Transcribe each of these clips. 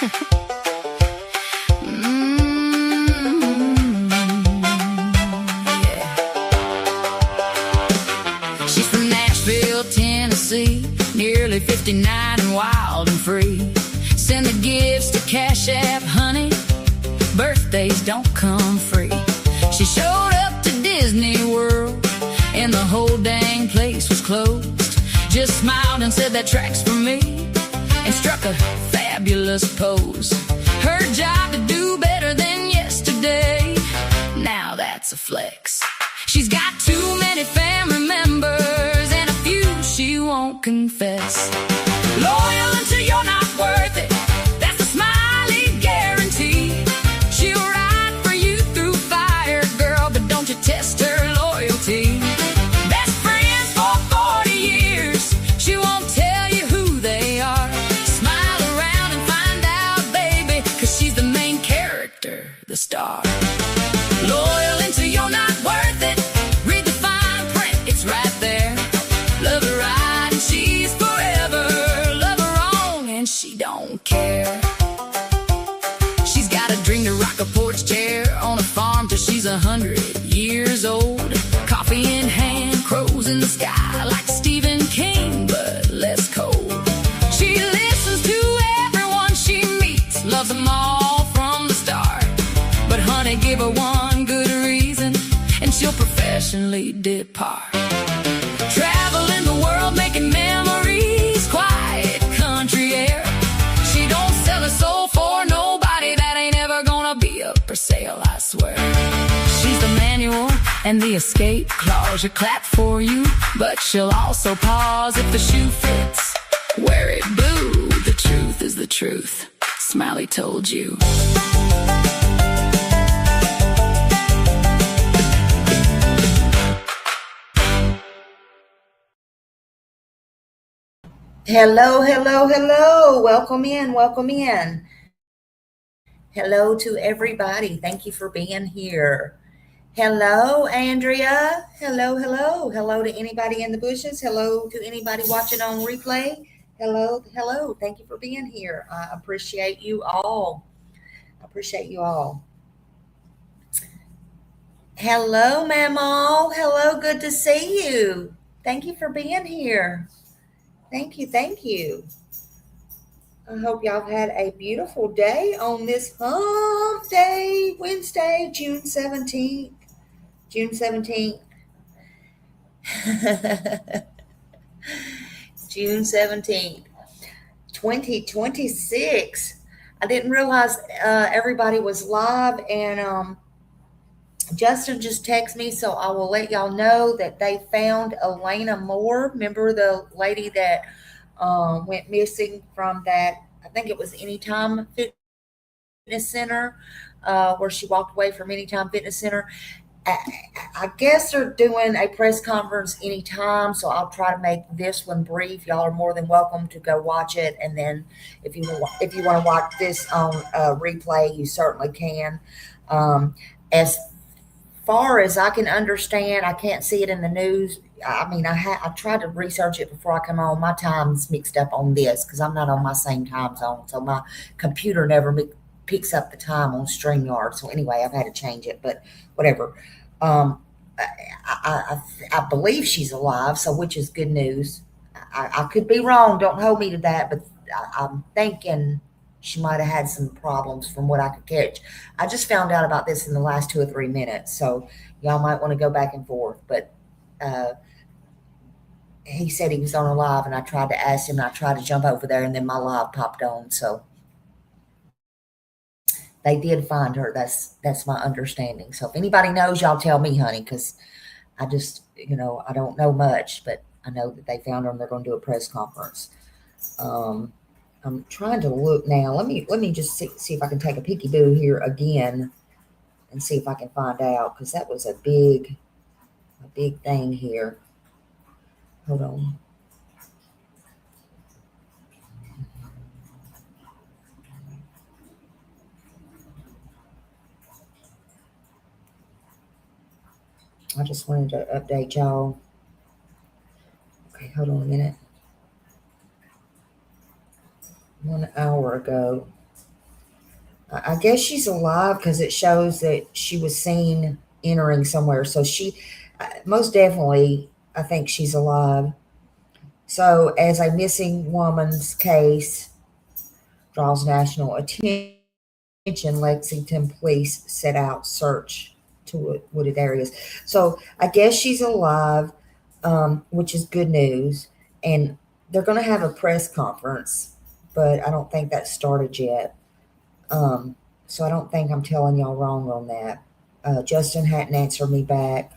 She's from Nashville, Tennessee, nearly 59 and wild and free. Send the gifts to Cash App, honey. Birthdays don't come free. She showed up to Disney World and the whole dang place was closed. Just smiled and said that track's for me and struck a fabulous pose. Her job to do better than yesterday. Now that's a flex. She's got too many family members and a few she won't confess. Loyal until you're not worth it. That's a smiley guarantee. She'll ride for you through fire, girl, but don't you test her loyalty. Best friends for 40 years. She won't tell you who they are. Smile around and find out, baby, 'cause she's the main character, the star. Loyal until you're not worth it. Read the fine print, it's right there. Love her right and she's forever. Love her wrong and she don't care. She's got a dream to rock a porch chair on a farm till she's 100 years old. Coffee in hand, crows in the sky, like Stephen King, but less cold. She listens to everyone she meets, loves them all from the start. But honey, give her one good reason and she'll professionally depart. Traveling the world, making memories, quiet country air. She don't sell her soul for nobody, that ain't ever gonna be up for sale, I swear. She's the manual and the escape clause. She'll clap for you, but she'll also pause if the shoe fits. Wear it blue, the truth is the truth. Smiley told you. Hello, hello, hello. Welcome in, welcome in. Hello to everybody. Thank you for being here. Hello, Andrea. Hello, hello. Hello to anybody in the bushes. Hello to anybody watching on replay. Hello, hello. Thank you for being here. I appreciate you all. I appreciate you all. Hello, Mamaw. Hello, good to see you. Thank you for being here. Thank you, thank you. I hope y'all had a beautiful day on this hump day, Wednesday, June 17th. June 17th. June 17th, 2026. I didn't realize everybody was live, and Justin just texted me, so I will let y'all know that they found Elena Moore. Remember the lady that went missing from that, I think it was Anytime Fitness Center, where she walked away from Anytime Fitness Center. I guess they're doing a press conference anytime, so I'll try to make this one brief. Y'all are more than welcome to go watch it, and then if you want to watch this on replay, you certainly can. As far as I can understand, I can't see it in the news. I mean, I tried to research it before I come on. My time's mixed up on this because I'm not on my same time zone, so my computer never picks up the time on StreamYard. So anyway, I've had to change it, but whatever. I believe she's alive, so which is good news. I could be wrong. Don't hold me to that, but I'm thinking she might have had some problems from what I could catch. I just found out about this in the last 2 or 3 minutes, so y'all might want to go back and forth. But he said he was on a live, and I tried to ask him, and I tried to jump over there, and then my live popped on. So they did find her. That's my understanding. So if anybody knows, y'all tell me, honey, because I just, I don't know much, but I know that they found her and they're going to do a press conference. I'm trying to look now. Let me just see if I can take a peekaboo here again and see if I can find out, because that was a big thing here. Hold on. I just wanted to update y'all. Okay, hold on a minute. 1 hour ago, I guess she's alive because it shows that she was seen entering somewhere. So she, most definitely, I think she's alive. So, as a missing woman's case draws national attention, Lexington police set out search to wooded areas. So, I guess she's alive, which is good news. And they're going to have a press conference, but I don't think that started yet. Um, so, I don't think I'm telling y'all wrong on that. Justin hadn't answered me back,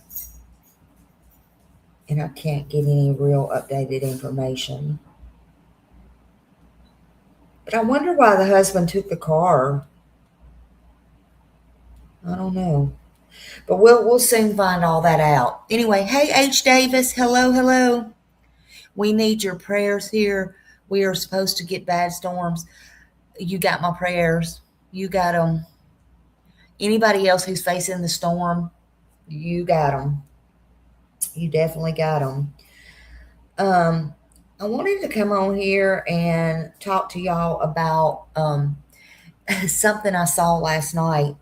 and I can't get any real updated information. But I wonder why the husband took the car. I don't know. But we'll soon find all that out. Anyway, hey H Davis, hello, hello. We need your prayers here. We are supposed to get bad storms. You got my prayers. You got them. Anybody else who's facing the storm, you got them. You definitely got them. Um, I wanted to come on here and talk to y'all about something I saw last night.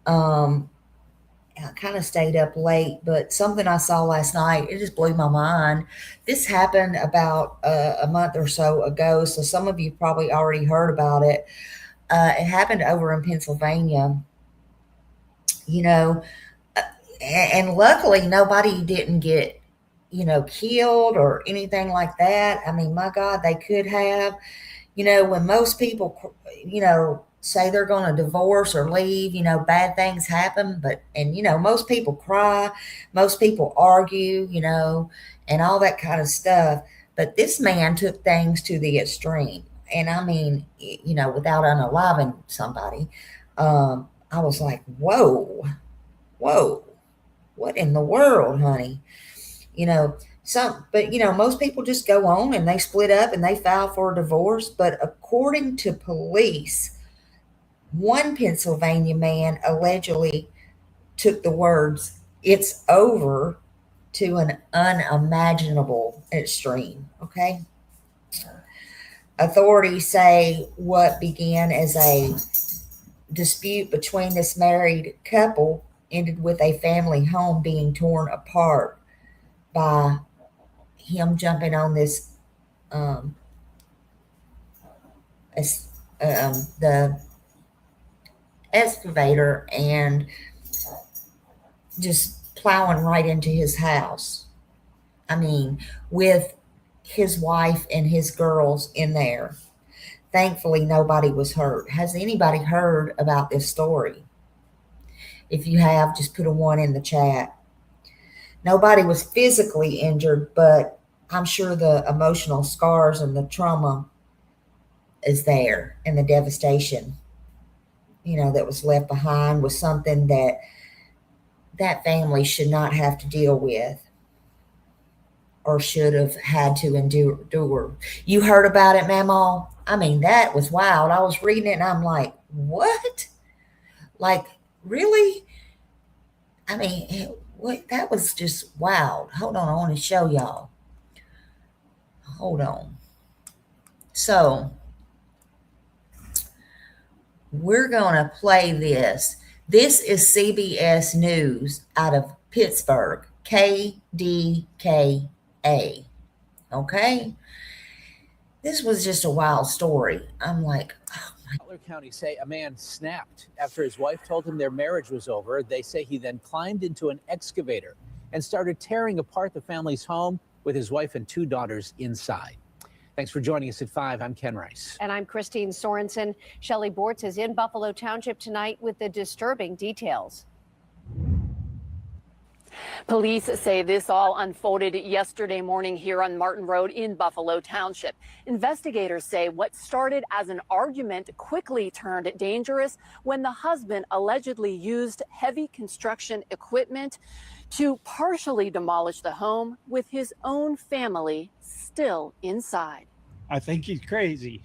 Um, I kind of stayed up late, but something I saw last night, it just blew my mind. This happened about a month or so ago, so some of you probably already heard about it. It happened over in Pennsylvania, you know, uh, and luckily nobody didn't get, killed or anything like that. I mean, my God, they could have. When most people, say they're going to divorce or leave, bad things happen. Most people cry, most people argue, and all that kind of stuff. But this man took things to the extreme. And I mean, without unaliving somebody, I was like, whoa, whoa, what in the world, honey? you know but most people just go on and they split up and they file for a divorce. But according to police, one Pennsylvania man allegedly took the words "it's over" to an unimaginable extreme. Okay, authorities say what began as a dispute between this married couple ended with a family home being torn apart by him jumping on this um, the excavator and just plowing right into his house. I mean, with his wife and his girls in there. Thankfully, nobody was hurt. Has anybody heard about this story? If you have, just put a one in the chat. Nobody was physically injured, but I'm sure the emotional scars and the trauma is there, and the devastation, that was left behind was something that that family should not have to deal with or should have had to endure. You heard about it, Mamaw? I mean, that was wild. I was reading it and I'm like, what? Like, really? I mean, what? That was just wild. Hold on, I want to show y'all. Hold on. So, we're going to play this. This is CBS News out of Pittsburgh, KDKA. Okay? This was just a wild story. I'm like, oh my. Butler County say a man snapped after his wife told him their marriage was over. They say he then climbed into an excavator and started tearing apart the family's home with his wife and two daughters inside. Thanks for joining us at 5. I'm Ken Rice. And I'm Christine Sorensen. Shelley Bortz is in Buffalo Township tonight with the disturbing details. Police say this all unfolded yesterday morning here on Martin Road in Buffalo Township. Investigators say what started as an argument quickly turned dangerous when the husband allegedly used heavy construction equipment to partially demolish the home with his own family still inside. I think he's crazy,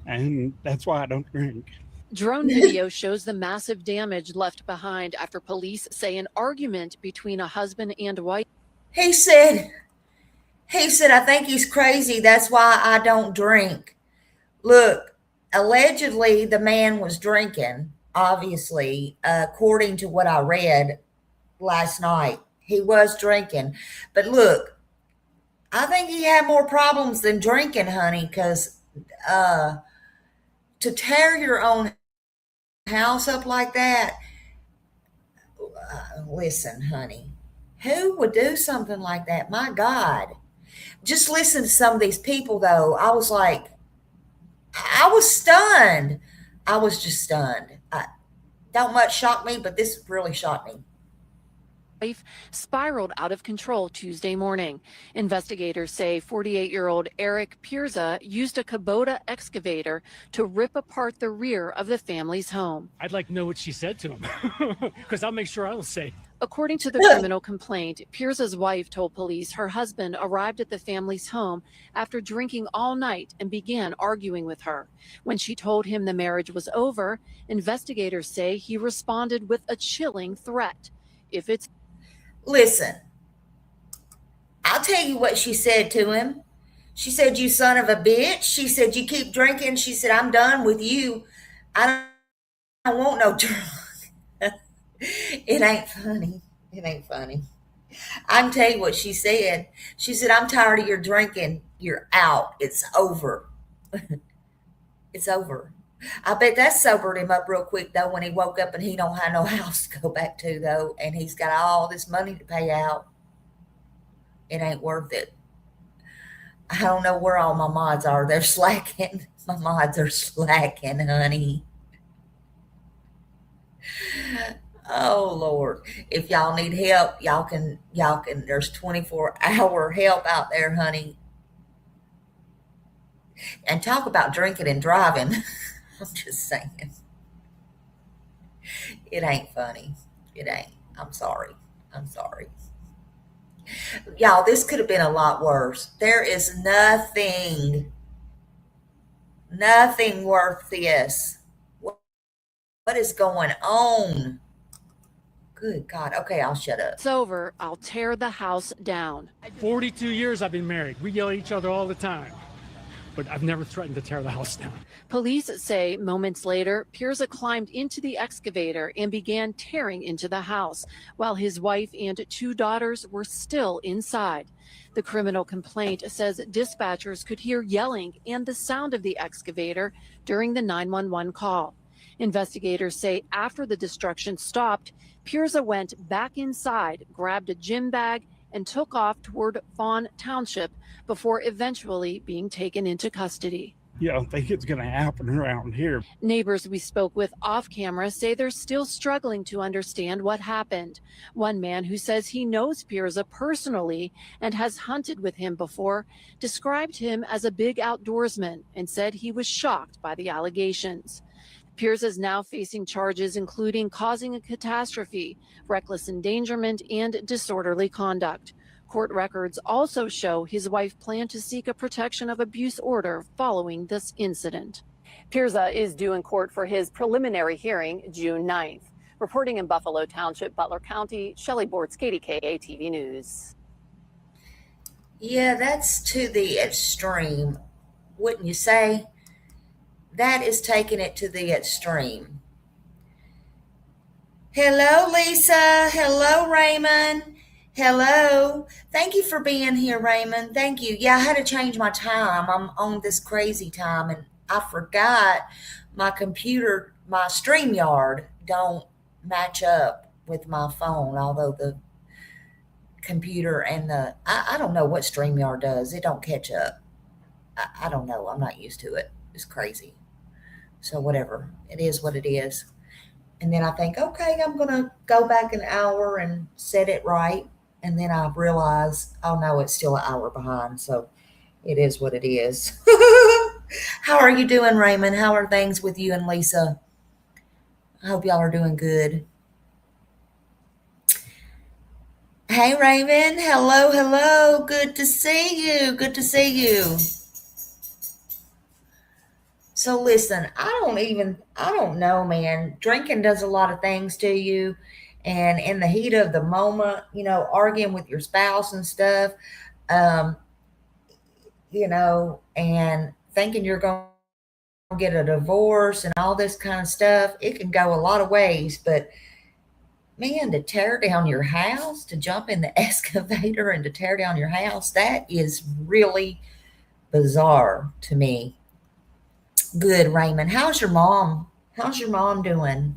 and that's why I don't drink. Drone video shows the massive damage left behind after police say an argument between a husband and wife. He said, I think he's crazy. That's why I don't drink. Look, allegedly the man was drinking, obviously, according to what I read last night. He was drinking. But look, I think he had more problems than drinking, honey, because to tear your own house up like that, listen, honey, who would do something like that? My God. Just listen to some of these people, though. I was like, I was stunned. I was just stunned. Don't much shock me, but this really shocked me. Life spiraled out of control Tuesday morning. Investigators say 48-year-old Eric Pirza used a Kubota excavator to rip apart the rear of the family's home. I'd like to know what she said to him, because I'll make sure I was safe. According to the criminal complaint, Pirza's wife told police her husband arrived at the family's home after drinking all night and began arguing with her. When she told him the marriage was over, investigators say he responded with a chilling threat. If it's Listen, I'll tell you what she said to him. She said, "You son of a bitch." She said, "You keep drinking." She said, "I'm done with you. I don't want no drug." It ain't funny. It ain't funny. I can tell you what she said. She said, "I'm tired of your drinking. You're out. It's over." It's over. I bet that sobered him up real quick, though, when he woke up and he don't have no house to go back to, though, and he's got all this money to pay out. It ain't worth it. I don't know where all my mods are. They're slacking. My mods are slacking, honey. Oh, Lord. If y'all need help, y'all can, there's 24-hour help out there, honey. And talk about drinking and driving. I'm just saying. It ain't funny. It ain't. I'm sorry. I'm sorry. Y'all, this could have been a lot worse. There is nothing worth this. What is going on? Good God. Okay, I'll shut up. It's over, I'll tear the house down. 42 years I've been married. We yell at each other all the time, but I've never threatened to tear the house down. Police say moments later, Pirza climbed into the excavator and began tearing into the house, while his wife and 2 daughters were still inside. The criminal complaint says dispatchers could hear yelling and the sound of the excavator during the 911 call. Investigators say after the destruction stopped, Pirza went back inside, grabbed a gym bag, and took off toward Fawn Township before eventually being taken into custody. You don't think it's going to happen around here. Neighbors we spoke with off camera say they're still struggling to understand what happened. One man who says he knows Pirza personally and has hunted with him before described him as a big outdoorsman and said he was shocked by the allegations. Pirza is now facing charges including causing a catastrophe, reckless endangerment, and disorderly conduct. Court records also show his wife planned to seek a protection of abuse order following this incident. Pirza is due in court for his preliminary hearing June 9th. Reporting in Buffalo Township, Butler County, Shelley Bortz, KDKA TV News. Yeah, that's to the extreme, wouldn't you say? That is taking it to the extreme. Hello, Lisa. Hello, Raymond. Hello. Thank you for being here, Raymond. Thank you. Yeah, I had to change my time. I'm on this crazy time, and I forgot my computer, my StreamYard don't match up with my phone, although the computer and I don't know what StreamYard does. It don't catch up. I don't know. I'm not used to it. It's crazy. So whatever. It is what it is. And then I think, okay, I'm going to go back an hour and set it right. And then I realize, oh no, it's still an hour behind. So it is what it is. How are you doing, Raymond? How are things with you and Lisa? I hope y'all are doing good. Hey, Raymond. Hello, hello. Good to see you. Good to see you. So listen, I don't know, man. Drinking does a lot of things to you. And in the heat of the moment, arguing with your spouse and stuff, and thinking you're going get a divorce and all this kind of stuff. It can go a lot of ways, but man, to tear down your house, to jump in the excavator and to tear down your house, that is really bizarre to me. Good, Raymond. How's your mom? How's your mom doing?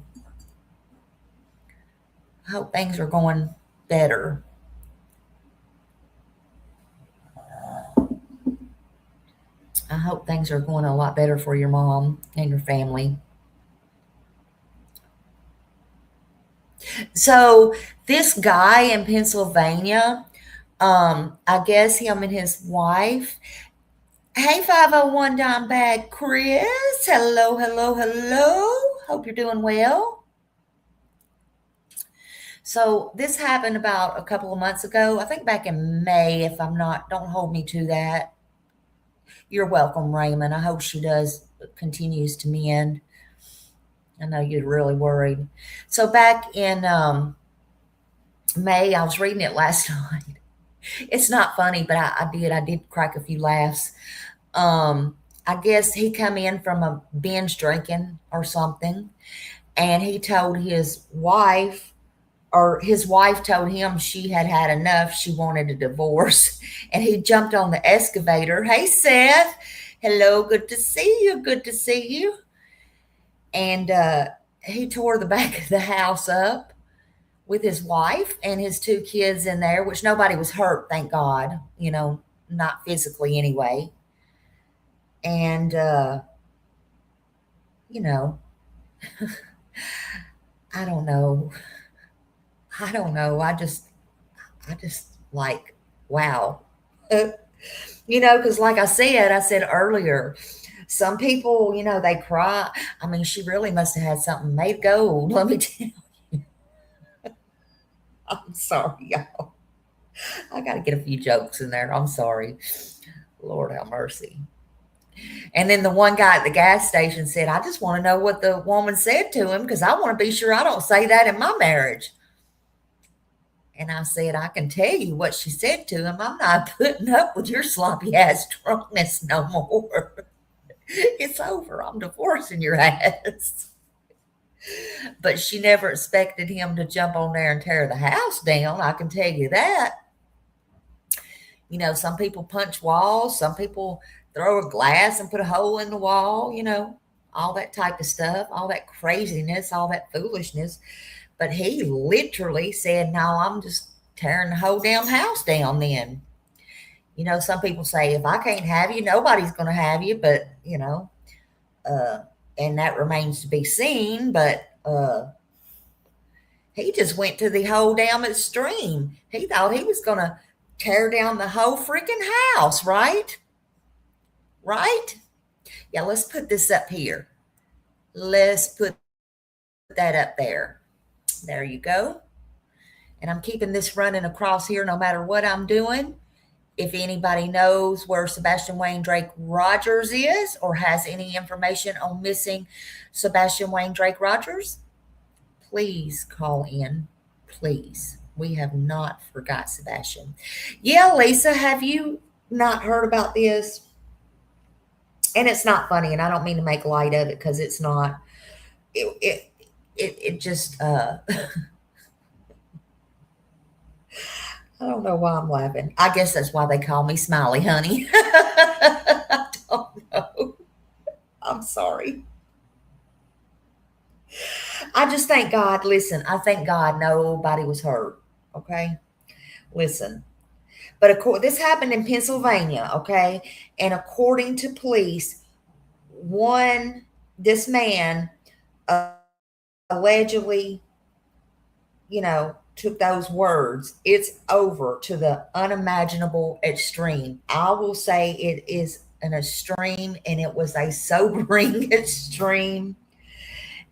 I hope things are going better. I hope things are going a lot better for your mom and your family. So this guy in Pennsylvania, I guess him and his wife. Hey, 501 Dime Bag Chris. Hello, hello, hello. Hope you're doing well. So this happened about a couple of months ago. I think back in May, if I'm not, don't hold me to that. You're welcome, Raymond. I hope she continues to mend. I know you're really worried. So back in May, I was reading it last night. It's not funny, but I did crack a few laughs. I guess he come in from a binge drinking or something, and he told his wife, or his wife told him she had had enough. She wanted a divorce, and he jumped on the excavator. Hey, Seth. Hello. Good to see you. Good to see you. And he tore the back of the house up with his wife and his 2 kids in there, which nobody was hurt, thank God, not physically anyway. And, I don't know. I just like, wow. Because like I said earlier, some people, they cry. I mean, she really must have had something made gold. Let me tell you. I'm sorry, y'all. I got to get a few jokes in there. I'm sorry. Lord have mercy. And then the one guy at the gas station said, I just want to know what the woman said to him because I want to be sure I don't say that in my marriage. And I said, I can tell you what she said to him. I'm not putting up with your sloppy ass drunkenness no more. It's over. I'm divorcing your ass. But she never expected him to jump on there and tear the house down. I can tell you that. Some people punch walls. Some people throw a glass and put a hole in the wall, all that type of stuff, all that craziness, all that foolishness. But he literally said, no, I'm just tearing the whole damn house down then. Some people say, if I can't have you, nobody's going to have you. But, and that remains to be seen. But he just went to the whole damn extreme. He thought he was going to tear down the whole freaking house, right? Right? Yeah, let's put this up here. Let's put that up there. There you go. And I'm keeping this running across here no matter what I'm doing. If anybody knows where Sebastian Wayne Drake Rogers is or has any information on missing Sebastian Wayne Drake Rogers, please call in. Please. We have not forgot Sebastian. Yeah, Lisa, have you not heard about this? And it's not funny, and I don't mean to make light of it because it's not. It just I don't know why I'm laughing. I guess that's why they call me Smiley, honey. I don't know. I'm sorry. I just thank God. Listen, I thank God nobody was hurt. Okay? Listen. But this happened in Pennsylvania, okay? And according to police, this man allegedly, took those words, it's over, to the unimaginable extreme. I will say it is an extreme, and it was a sobering extreme.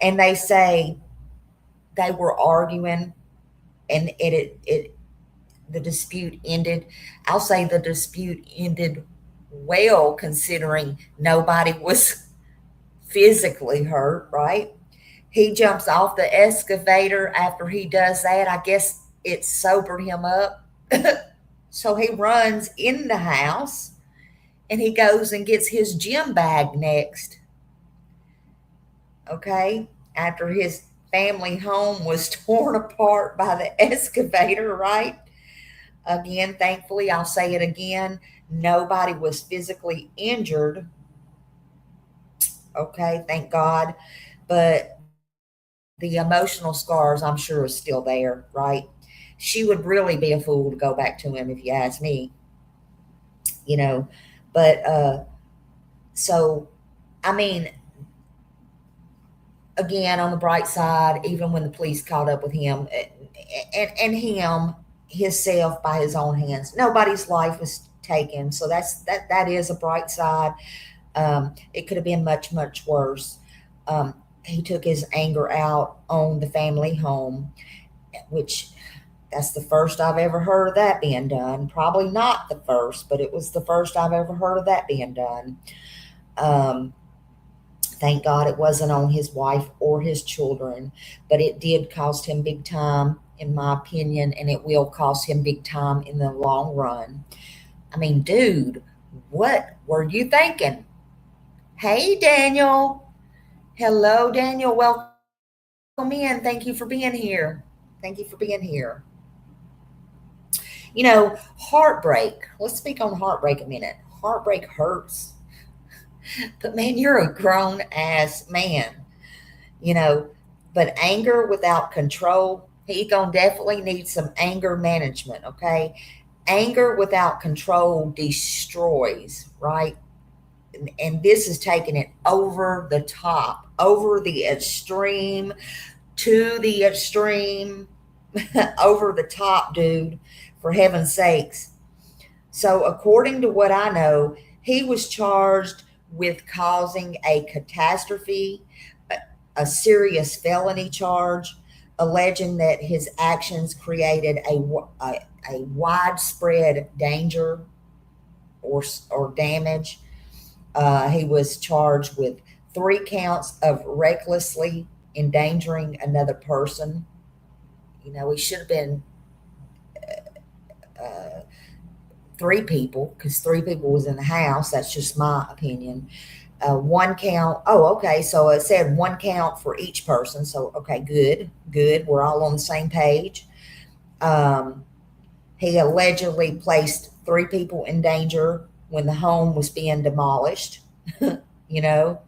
And they say they were arguing, and the dispute ended. I'll say the dispute ended well, considering nobody was physically hurt, right? He jumps off the excavator after he does that. I guess it sobered him up. So he runs in the house and he goes and gets his gym bag next. okay, after his family home was torn apart by the excavator, right? Again, thankfully, I'll say it again, nobody was physically injured. Okay, thank God. But the emotional scars, I'm sure, is still there, right? She would really be a fool to go back to him if you ask me, you know. But so, I mean, again, on the bright side, even when the police caught up with him and him himself by his own hands, nobody's life was taken. So that is a bright side. It could have been much, much worse. He took his anger out on the family home, which that's the first I've ever heard of that being done. Probably not the first, but it was the first I've ever heard of that being done. Thank God it wasn't on his wife or his children, but it did cost him big time, in my opinion, and it will cost him big time in the long run. I mean, dude, what were you thinking? Hey, Daniel. Hello, Daniel. Welcome in. Thank you for being here. Thank you for being here. You know, heartbreak. Let's speak on heartbreak a minute. Heartbreak hurts. But man, you're a grown ass man, you know. But anger without control, he gonna definitely need some anger management, okay? Anger without control destroys, right? And this is taking it over the top, over the extreme, to the extreme, over the top, dude, for heaven's sakes. So, according to what I know, he was charged with causing a catastrophe, a serious felony charge, alleging that his actions created a widespread danger or damage. He was charged with 3 counts of recklessly endangering another person. You know, he should have been 3 people, because 3 people was in the house. That's just my opinion. 1 count. Oh, okay. So it said 1 count for each person. So, okay, good. We're all on the same page. He allegedly placed 3 people in danger when the home was being demolished. You know,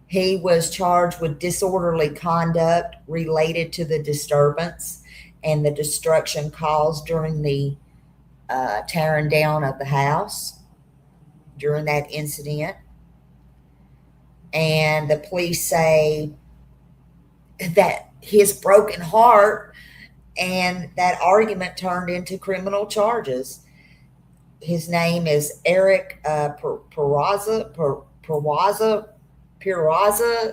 he was charged with disorderly conduct related to the disturbance and the destruction caused during the tearing down of the house during that incident. And the police say that his broken heart and that argument turned into criminal charges. His name is Eric Peraza.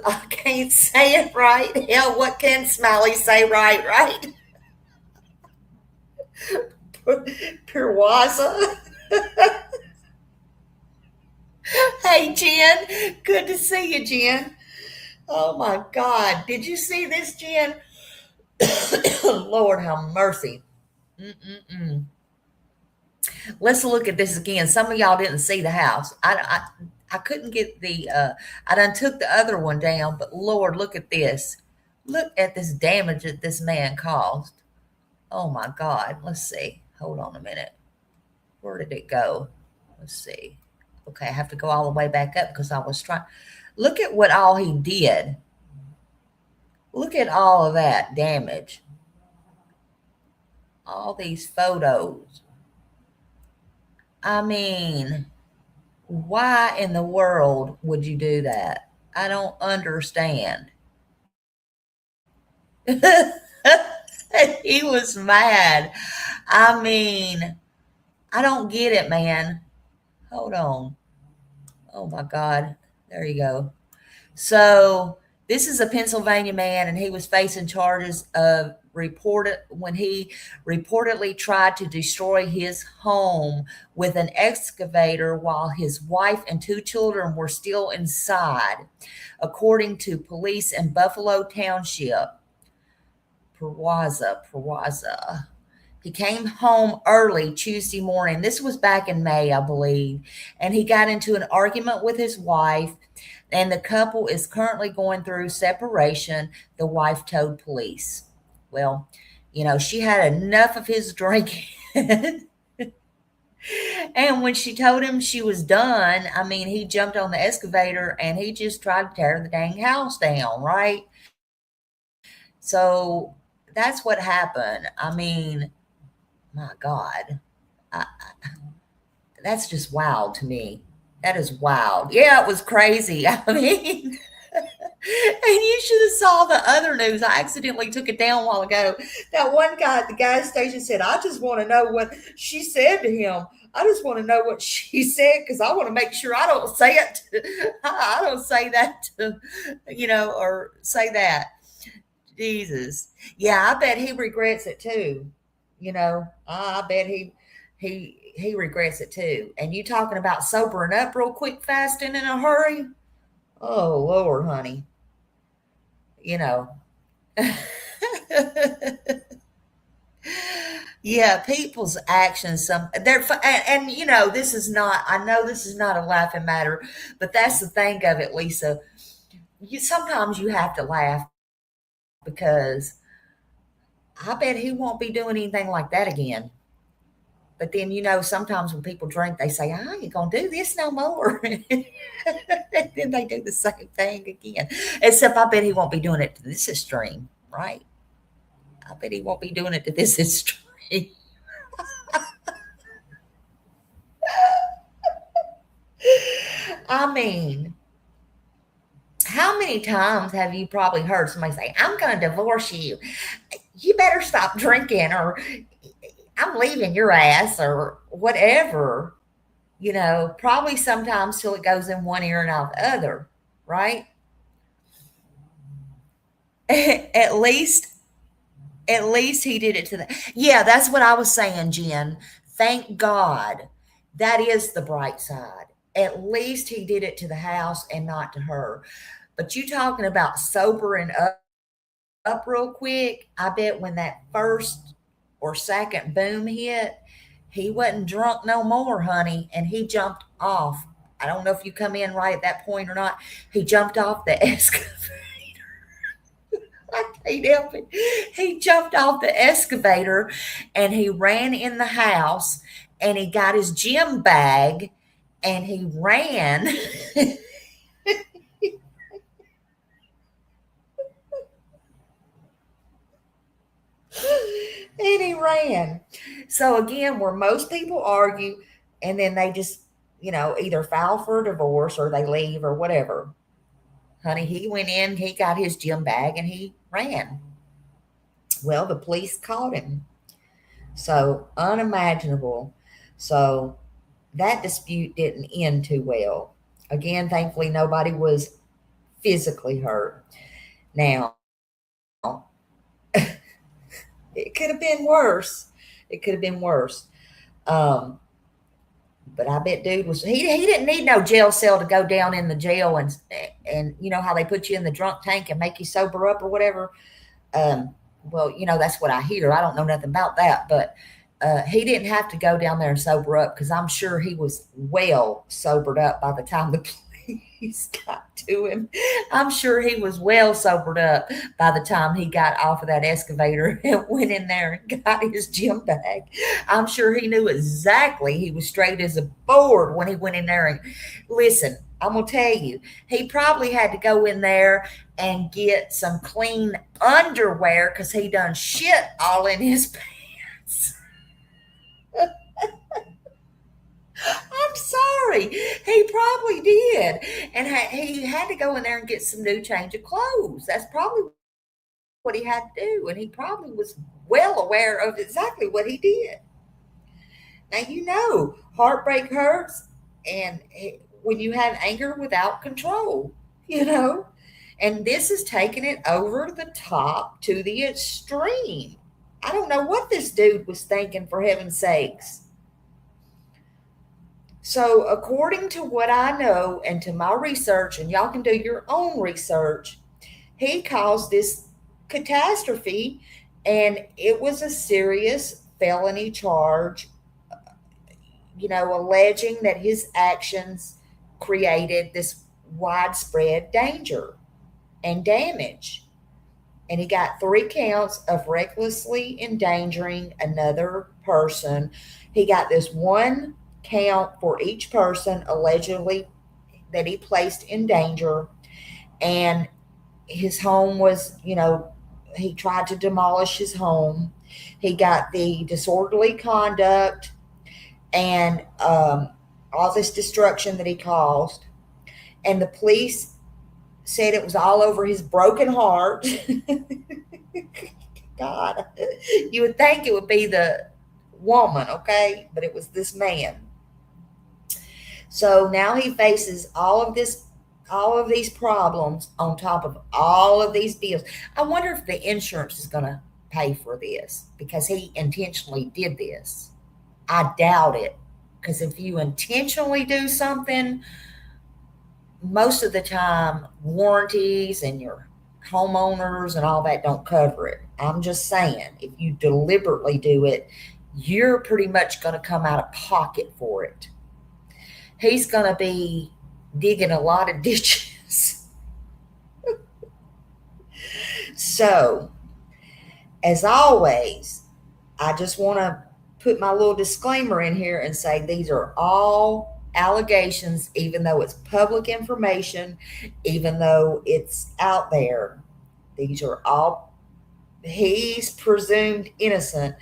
I can't say it right. Hell, what can Smiley say right? Peraza. Hey, Jen. Good to see you, Jen. Oh, my God. Did you see this, Jen? Lord have mercy. Let's look at this again. Some of y'all didn't see the house. I couldn't get the, I done took the other one down, but Lord, look at this. Look at this damage that this man caused. Oh, my God. Let's see. Hold on a minute. Where did it go? Let's see. Okay, I have to go all the way back up because I was trying. Look at what all he did. Look at all of that damage. All these photos. I mean, why in the world would you do that? I don't understand. He was mad. I mean, I don't get it, man. Hold on. Oh my God. There you go. So this is a Pennsylvania man, and he was facing charges of when he reportedly tried to destroy his home with an excavator while his wife and 2 children were still inside, according to police in Buffalo Township. Peraza. He came home early Tuesday morning. This was back in May, I believe. And he got into an argument with his wife. and the couple is currently going through separation, the wife told police. Well, she had enough of his drinking. And when she told him she was done, I mean, he jumped on the excavator and he just tried to tear the dang house down, right? So that's what happened. I mean, my God, that's just wild to me. That is wild. Yeah, it was crazy. I mean, and you should have saw the other news. I accidentally took it down a while ago. That one guy at the gas station said, I just want to know what she said to him. I just want to know what she said because I want to make sure I don't say it. I don't say that to, or say that. Jesus. Yeah, I bet he regrets it too. I bet he regrets it too. And you talking about sobering up real quick, fast, and in a hurry? Oh, Lord, honey. Yeah, people's actions, they're, and this is not, I know this is not a laughing matter, but that's the thing of it, Lisa. Sometimes you have to laugh because I bet he won't be doing anything like that again. But then, sometimes when people drink, they say, I ain't going to do this no more. And then they do the same thing again. Except I bet he won't be doing it to this extreme, right? I bet he won't be doing it to this extreme. I mean, how many times have you probably heard somebody say, I'm going to divorce you. You better stop drinking, or I'm leaving your ass, or whatever, probably sometimes till it goes in one ear and out the other, right? At least he did it to yeah, that's what I was saying, Jen. Thank God. That is the bright side. At least he did it to the house and not to her. But you talking about sobering up real quick, I bet when that first or second boom hit, he wasn't drunk no more, honey, and he jumped off. I don't know if you come in right at that point or not. He jumped off the excavator. I can't help it. He jumped off the excavator and he ran in the house and he got his gym bag and he ran. And he ran. So again, where most people argue and then they just, either file for a divorce or they leave or whatever. Honey, he went in, he got his gym bag and he ran. Well, the police caught him. So unimaginable. So that dispute didn't end too well. Again, thankfully, nobody was physically hurt. Now, it could have been worse. It could have been worse. But I bet dude was, he didn't need no jail cell to go down in the jail and you know how they put you in the drunk tank and make you sober up or whatever. Well, that's what I hear. I don't know nothing about that, but he didn't have to go down there and sober up because I'm sure he was well sobered up by the time the police got to him. I'm sure he was well sobered up by the time he got off of that excavator and went in there and got his gym bag. I'm sure he knew exactly he was straight as a board when he went in there. And listen, I'm going to tell you, he probably had to go in there and get some clean underwear because he done shit all in his pants. I'm sorry. He probably did. And he had to go in there and get some new change of clothes. That's probably what he had to do. And he probably was well aware of exactly what he did. Now, heartbreak hurts. And when you have anger without control, and this is taking it over the top to the extreme. I don't know what this dude was thinking, for heaven's sakes. So according to what I know and to my research, and y'all can do your own research, he caused this catastrophe, and it was a serious felony charge, alleging that his actions created this widespread danger and damage. And he got 3 counts of recklessly endangering another person. He got this 1 count for each person allegedly that he placed in danger. And his home was, he tried to demolish his home. He got the disorderly conduct and all this destruction that he caused. And the police said it was all over his broken heart. God, you would think it would be the woman, okay? But it was this man. So now he faces all of these problems on top of all of these bills. I wonder if the insurance is going to pay for this because he intentionally did this. I doubt it, because if you intentionally do something, most of the time warranties and your homeowners and all that don't cover it. I'm just saying, if you deliberately do it, you're pretty much going to come out of pocket for it. He's going to be digging a lot of ditches. So, as always, I just want to put my little disclaimer in here and say these are all allegations, even though it's public information, even though it's out there. These are all, he's presumed innocent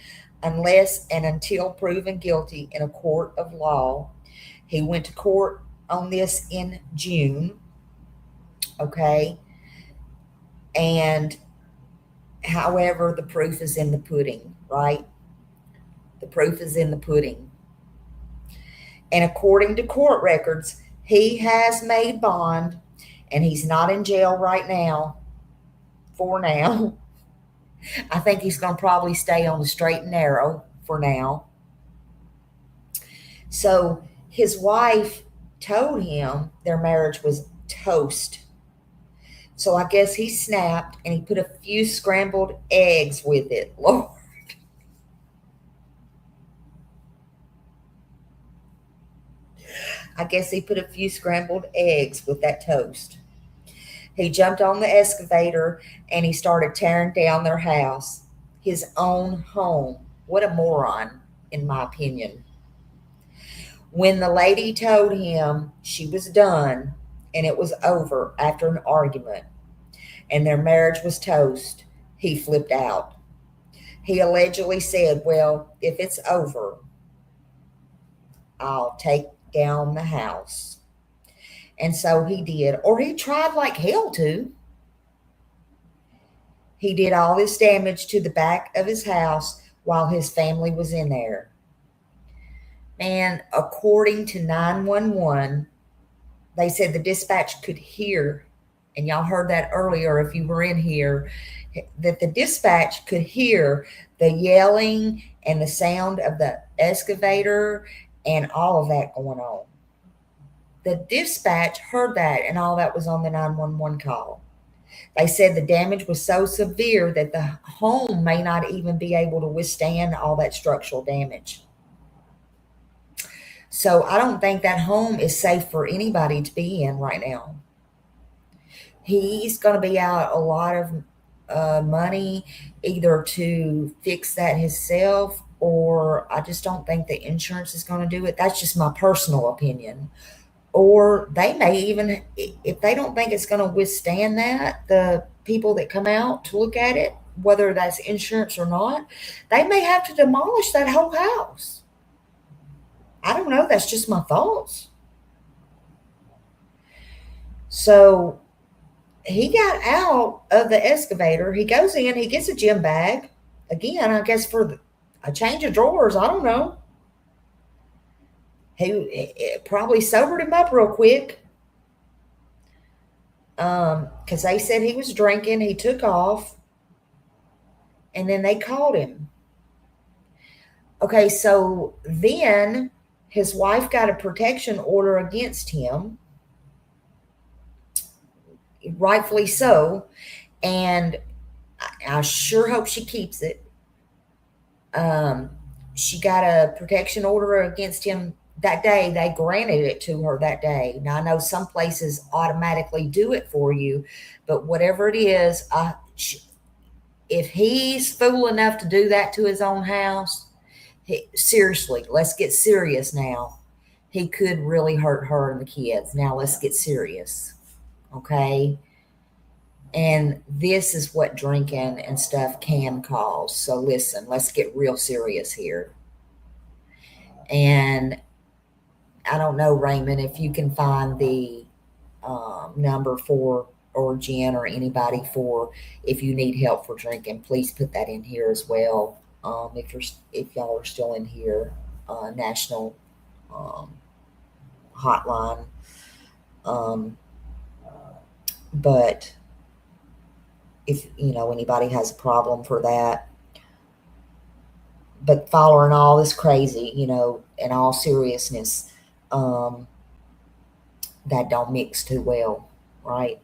unless and until proven guilty in a court of law. He went to court on this in June, okay? And however, the proof is in the pudding, right? The proof is in the pudding. And according to court records, he has made bond, and he's not in jail right now, for now. I think he's going to probably stay on the straight and narrow for now. So his wife told him their marriage was toast. So I guess he snapped and he put a few scrambled eggs with it. Lord. I guess he put a few scrambled eggs with that toast. He jumped on the excavator and he started tearing down their house, his own home. What a moron, in my opinion. When the lady told him she was done and it was over after an argument and their marriage was toast, he flipped out. He allegedly said, well, if it's over, I'll take down the house. And so he did, or he tried like hell to. He did all this damage to the back of his house while his family was in there. And according to 911, they said the dispatch could hear, and y'all heard that earlier if you were in here, that the dispatch could hear the yelling and the sound of the excavator and all of that going on. The dispatch heard that, and all that was on the 911 call. They said the damage was so severe that the home may not even be able to withstand all that structural damage. So I don't think that home is safe for anybody to be in right now. He's going to be out a lot of money either to fix that himself, or I just don't think the insurance is going to do it. That's just my personal opinion. Or they may even, if they don't think it's going to withstand that, the people that come out to look at it, whether that's insurance or not, they may have to demolish that whole house. I don't know. That's just my thoughts. So he got out of the excavator. He goes in, he gets a gym bag. Again, I guess for a change of drawers. I don't know. It probably sobered him up real quick. Because they said he was drinking. He took off. And then they called him. Okay, so then his wife got a protection order against him. Rightfully so. And I sure hope she keeps it. She got a protection order against him that day they granted it to her that day. Now I know some places automatically do it for you, but whatever it is, if he's fool enough to do that to his own house, seriously, let's get serious now. He could really hurt her and the kids. Now let's get serious, okay? And this is what drinking and stuff can cause. So listen, let's get real serious here. And I don't know, Raymond, if you can find the number for, or Jen or anybody, for if you need help for drinking, please put that in here as well. If y'all are still in here, national hotline. But if anybody has a problem for that. But following all this crazy, in all seriousness, that don't mix too well, right?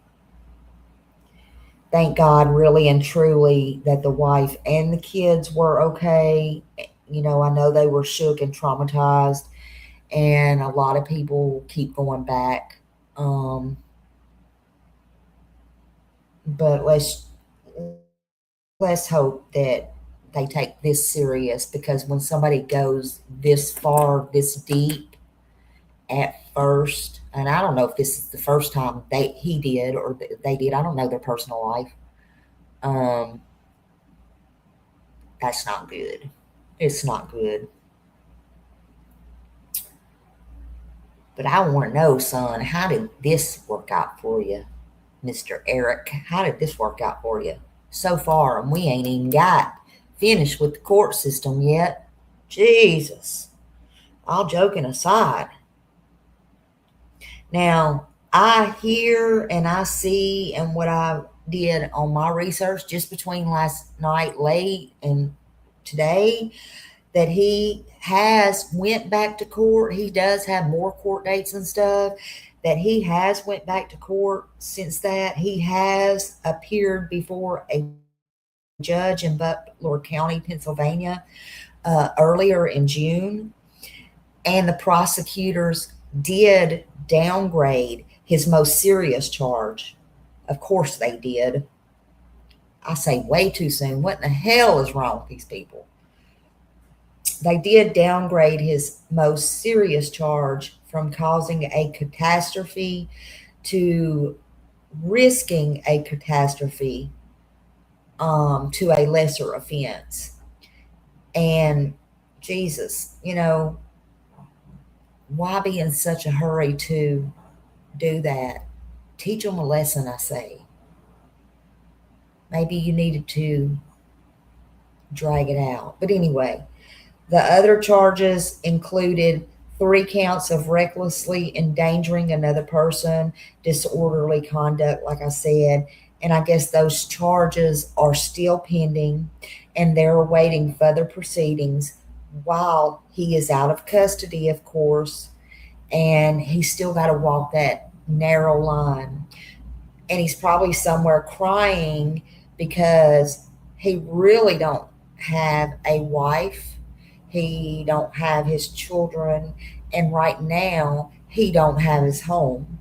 Thank God, really and truly, that the wife and the kids were okay. I know they were shook and traumatized, and a lot of people keep going back. But let's hope that they take this serious, because when somebody goes this far, this deep at first, and I don't know if this is the first time he did or they did, I don't know their personal life. That's not good. It's not good. But I want to know, son, how did this work out for you, Mr. Eric? How did this work out for you so far? And we ain't even got finished with the court system yet. Jesus. All joking aside. Now, I hear and I see, and what I did on my research just between last night late and today, that he has went back to court. He does have more court dates and stuff. That he has went back to court since that. He has appeared before a judge in Butler County, Pennsylvania, earlier in June. And the prosecutors did downgrade his most serious charge. Of course they did. I say way too soon. What in the hell is wrong with these people? They did downgrade his most serious charge from causing a catastrophe to risking a catastrophe to a lesser offense. And Jesus, why be in such a hurry to do that? Teach them a lesson, I say. Maybe you needed to drag it out. But anyway, the other charges included 3 counts of recklessly endangering another person, disorderly conduct, like I said. And I guess those charges are still pending, and they're awaiting further proceedings while he is out of custody, of course. And he's still got to walk that narrow line. And he's probably somewhere crying because he really don't have a wife. He don't have his children. And right now, he don't have his home.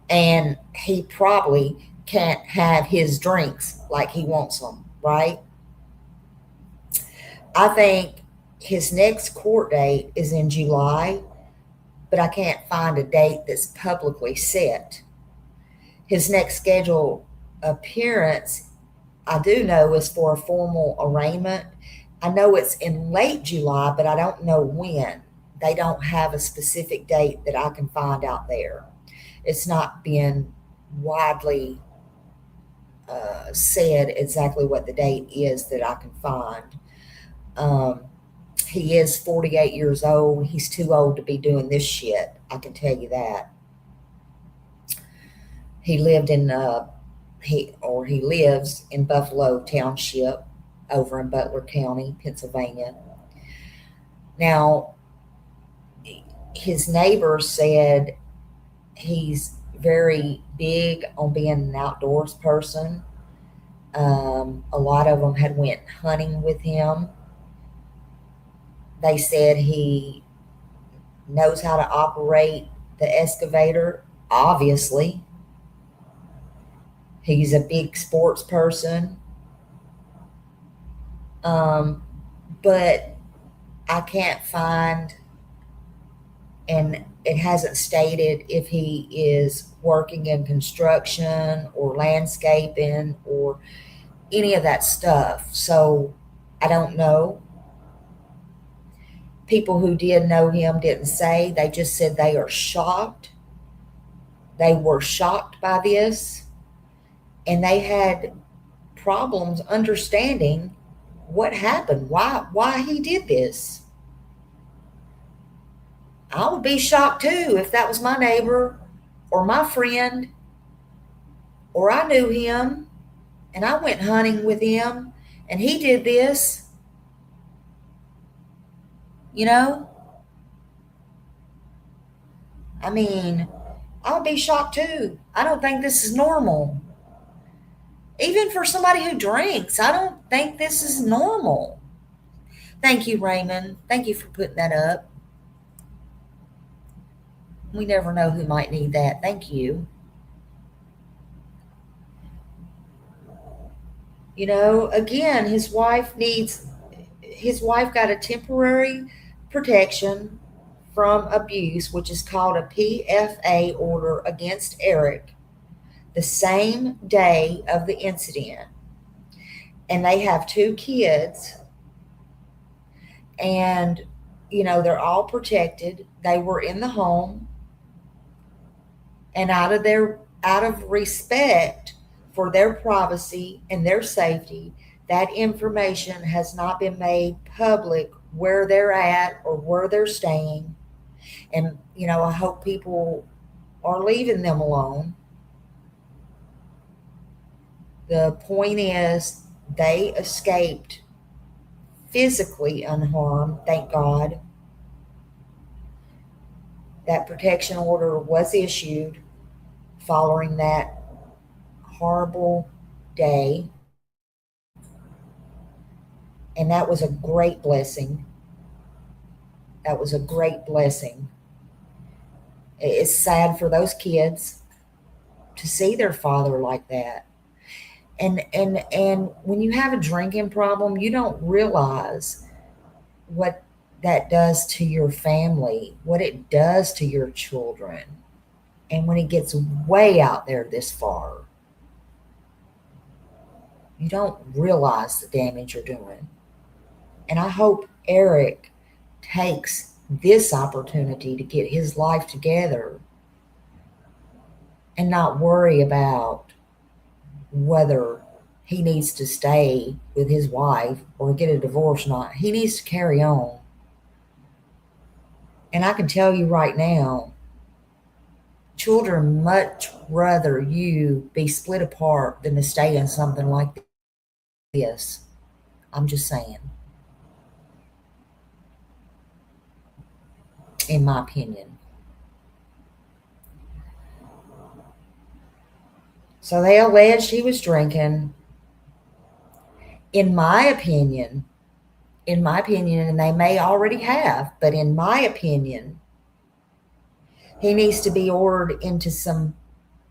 And he probably can't have his drinks like he wants them, right? I think his next court date is in July, but I can't find a date that's publicly set. His next scheduled appearance, I do know, is for a formal arraignment. I know it's in late July, but I don't know when. They don't have a specific date that I can find out there. It's not been widely said exactly what the date is that I can find. He is 48 years old. He's too old to be doing this shit. I can tell you that. He lived in he lives in Buffalo Township over in Butler County, Pennsylvania. Now, his neighbors said he's very big on being an outdoors person. A lot of them had went hunting with him. They said he knows how to operate the excavator, obviously. He's a big sports person. But I can't find, and it hasn't stated if he is working in construction or landscaping or any of that stuff. So I don't know. People who did know him didn't say. They just said they are shocked. They were shocked by this, and they had problems understanding what happened, why he did this. I would be shocked too if that was my neighbor or my friend, or I knew him and I went hunting with him and he did this. You know? I mean, I would be shocked too. I don't think this is normal. Even for somebody who drinks, I don't think this is normal. Thank you, Raymond. Thank you for putting that up. We never know who might need that. Thank you. You know, again, his wife got a temporary protection from abuse, which is called a PFA order against Eric, the same day of the incident. And they have 2 kids. And, you know, they're all protected. They were in the home. And out of respect for their privacy and their safety, that information has not been made public where they're at or where they're staying. And, you know, I hope people are leaving them alone. The point is, they escaped physically unharmed, thank God. That protection order was issued following that horrible day. And that was a great blessing. That was a great blessing. It's sad for those kids to see their father like that. And when you have a drinking problem, you don't realize what that does to your family, what it does to your children. And when it gets way out there this far, you don't realize the damage you're doing. And I hope Eric takes this opportunity to get his life together and not worry about whether he needs to stay with his wife or get a divorce or not. He needs to carry on. And I can tell you right now, children much rather you be split apart than to stay in something like this. I'm just saying. In my opinion. So they alleged he was drinking. In my opinion, and they may already have, but in my opinion, he needs to be ordered into some,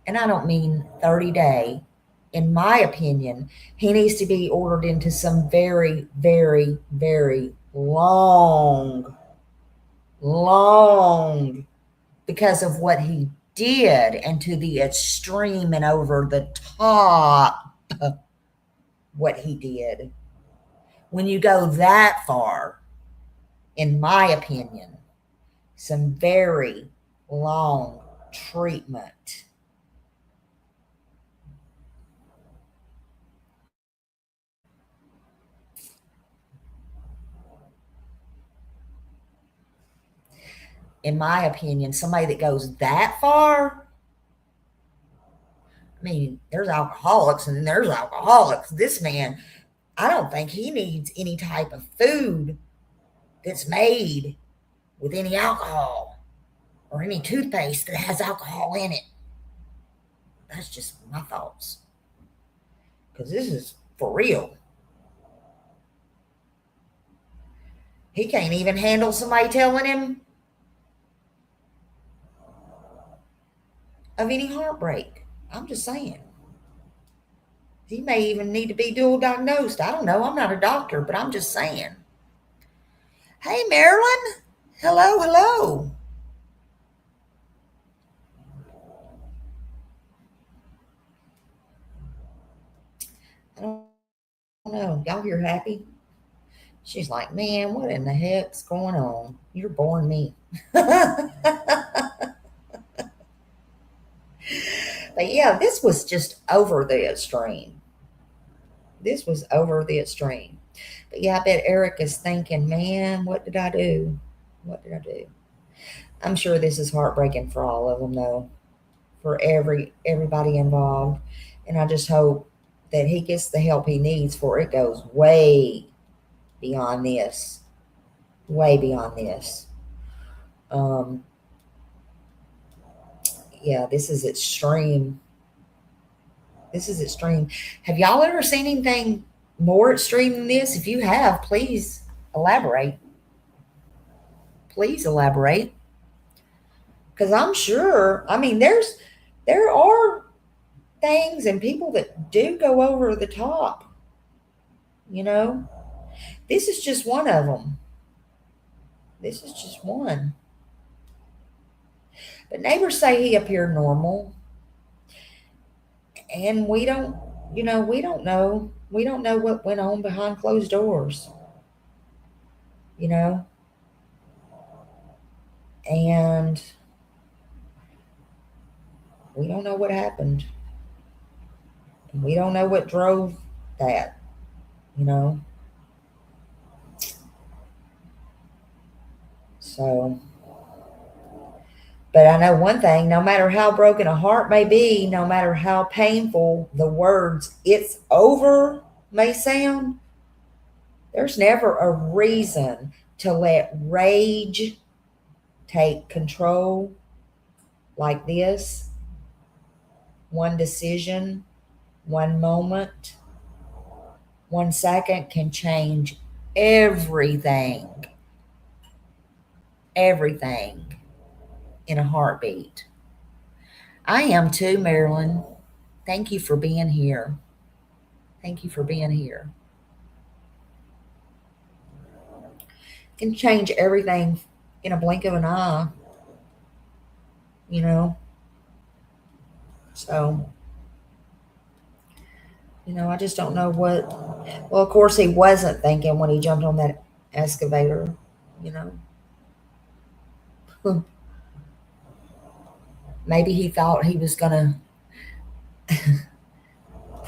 and I don't mean 30-day. In my opinion, he needs to be ordered into some very, very, very long, because of what he did, and to the extreme and over the top what he did. When you go that far, in my opinion, some very long treatment. In my opinion, somebody that goes that far, I mean, there's alcoholics and there's alcoholics. This man, I don't think he needs any type of food that's made with any alcohol or any toothpaste that has alcohol in it. That's just my thoughts. Because this is for real. He can't even handle somebody telling him of any heartbreak. I'm just saying. He may even need to be dual diagnosed. I don't know. I'm not a doctor, but I'm just saying. Hey, Marilyn. Hello, hello. I don't know. Y'all here happy? She's like, man, what in the heck's going on? You're boring me. But yeah, this was just over the extreme. This was over the extreme. But yeah, I bet Eric is thinking, man, what did I do? What did I do? I'm sure this is heartbreaking for all of them, though, for everybody involved. And I just hope that he gets the help he needs, for it goes way beyond this. Way beyond this. Yeah, this is extreme. This is extreme. Have y'all ever seen anything more extreme than this? If you have, please elaborate. Please elaborate. Because I'm sure, I mean, there are things and people that do go over the top. You know, this is just one of them. This is just one. But neighbors say he appeared normal. And we don't know. We don't know what went on behind closed doors. You know? And we don't know what happened. And we don't know what drove that, you know? So, but I know one thing, no matter how broken a heart may be, no matter how painful the words "it's over" may sound, there's never a reason to let rage take control like this. One decision, one moment, 1 second can change everything. Everything in a heartbeat. I am too, Marilyn. Thank you for being here. Thank you for being here. Can change everything in a blink of an eye, you know? So, you know, I just don't know what. Well, of course, he wasn't thinking when he jumped on that excavator, you know? Maybe he thought he was going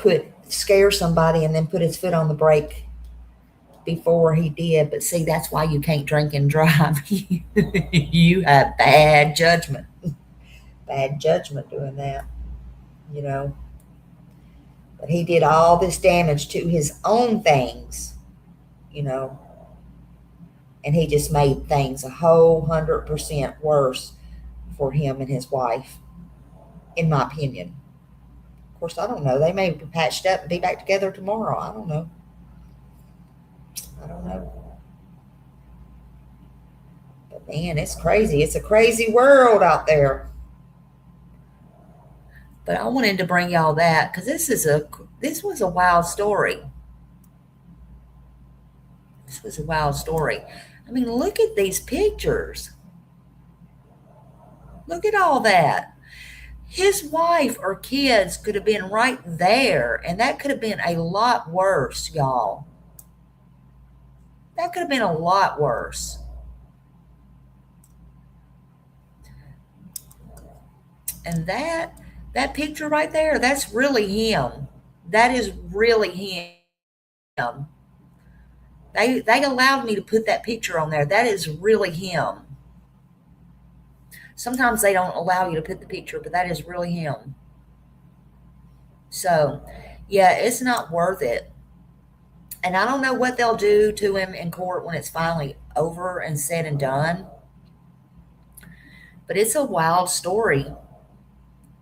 to scare somebody and then put his foot on the brake before he did. But see, that's why you can't drink and drive. You have bad judgment. Bad judgment doing that, you know. But he did all this damage to his own things, you know. And he just made things a whole 100% worse for him and his wife, in my opinion. Of course, I don't know. They may be patched up and be back together tomorrow. I don't know. I don't know. But man, it's crazy. It's a crazy world out there. But I wanted to bring y'all that because this was a wild story. This was a wild story. I mean, look at these pictures. Look at all that. His wife or kids could have been right there, and that could have been a lot worse, y'all. That could have been a lot worse. And that picture right there, that's really him. That is really him. They allowed me to put that picture on there. That is really him. Sometimes they don't allow you to put the picture, but that is really him. So, yeah, it's not worth it. And I don't know what they'll do to him in court when it's finally over and said and done. But it's a wild story.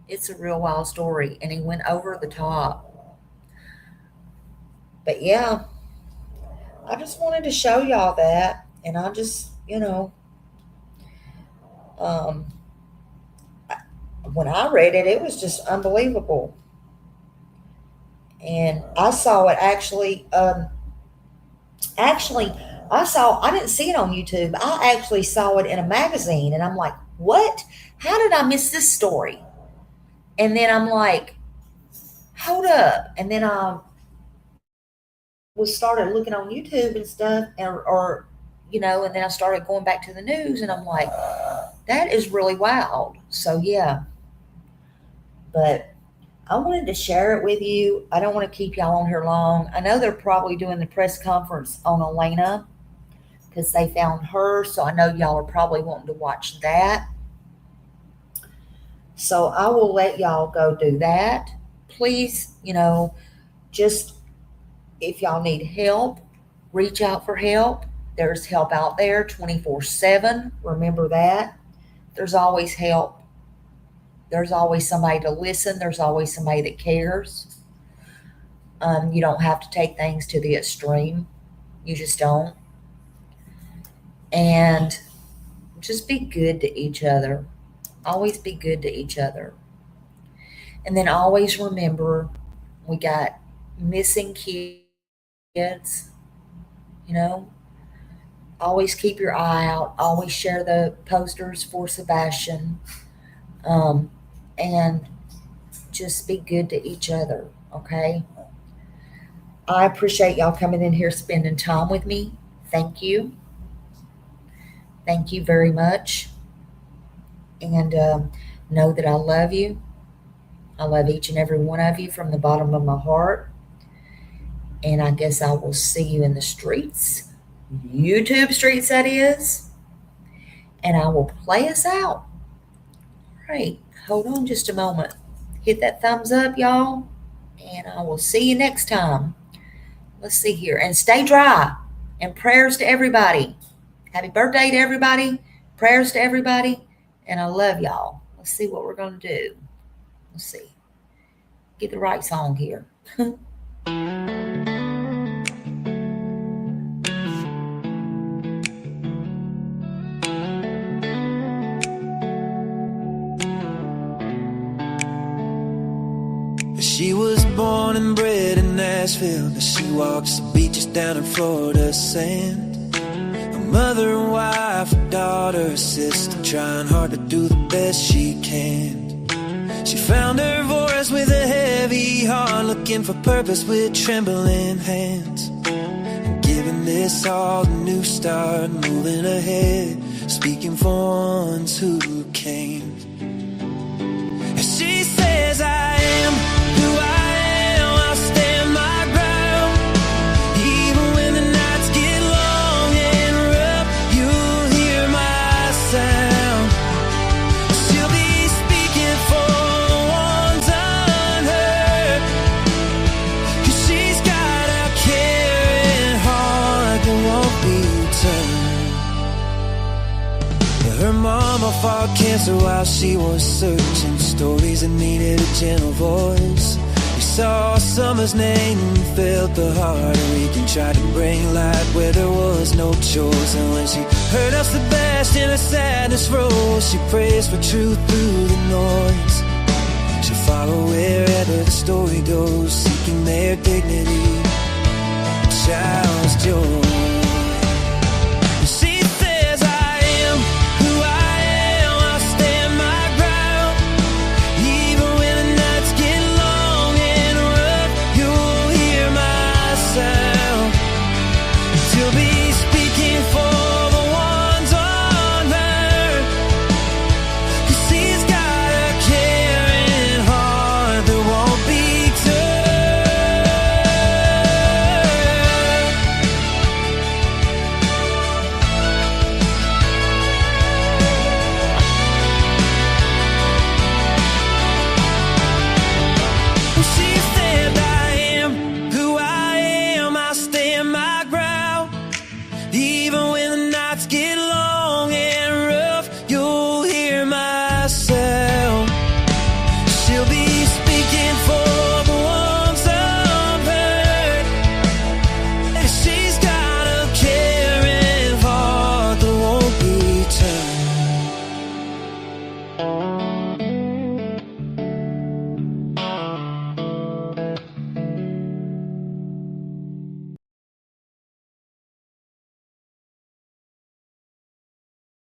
It's a real wild story. And he went over the top. But yeah, I just wanted to show y'all that. And I just, you know, when I read it, it was just unbelievable. And I saw it actually, I didn't see it on YouTube. I actually saw it in a magazine, and I'm like, what? How did I miss this story? And then I'm like, hold up. And then I started looking on YouTube and stuff, or and then I started going back to the news, and I'm like, that is really wild. So yeah, but I wanted to share it with you. I don't want to keep y'all on here long. I know they're probably doing the press conference on Elena because they found her, so I know y'all are probably wanting to watch that. So I will let y'all go do that. Please, just if y'all need help, reach out for help. There's help out there 24/7. Remember that. There's always help. There's always somebody to listen. There's always somebody that cares. You don't have to take things to the extreme. You just don't. And just be good to each other. Always be good to each other. And then always remember, we got missing kids, Always keep your eye out. Always share the posters for Sebastian. And just be good to each other, okay? I appreciate y'all coming in here, spending time with me. Thank you. Thank you very much. And know that I love you. I love each and every one of you from the bottom of my heart. And I guess I will see you in the streets. YouTube streets, that is. And I will play us out. All right. Hold on just a moment. Hit that thumbs up, y'all. And I will see you next time. Let's see here. And stay dry. And prayers to everybody. Happy birthday to everybody. Prayers to everybody. And I love y'all. Let's see what we're going to do. Let's see. Get the right song here. She was born and bred in Nashville, but she walks the beaches down in Florida sand. A mother and wife, a daughter, a sister, trying hard to do the best she can. She found her voice with a heavy heart, looking for purpose with trembling hands. And giving this all a new start, moving ahead, speaking for ones who came. And she says, I am who I am, I'll stand my ground. Even when the nights get long and rough, you'll hear my sound. She'll be speaking for the ones unheard, 'cause she's got a caring heart that won't be turned. Her mama fought cancer while she was searching, stories that needed a gentle voice. We saw summer's name and felt the heart ache and tried to bring light where there was no choice. And when she heard of Sebastian, her sadness rose. She prays for truth through the noise. She'll follow wherever the story goes, seeking their dignity, a child's joy.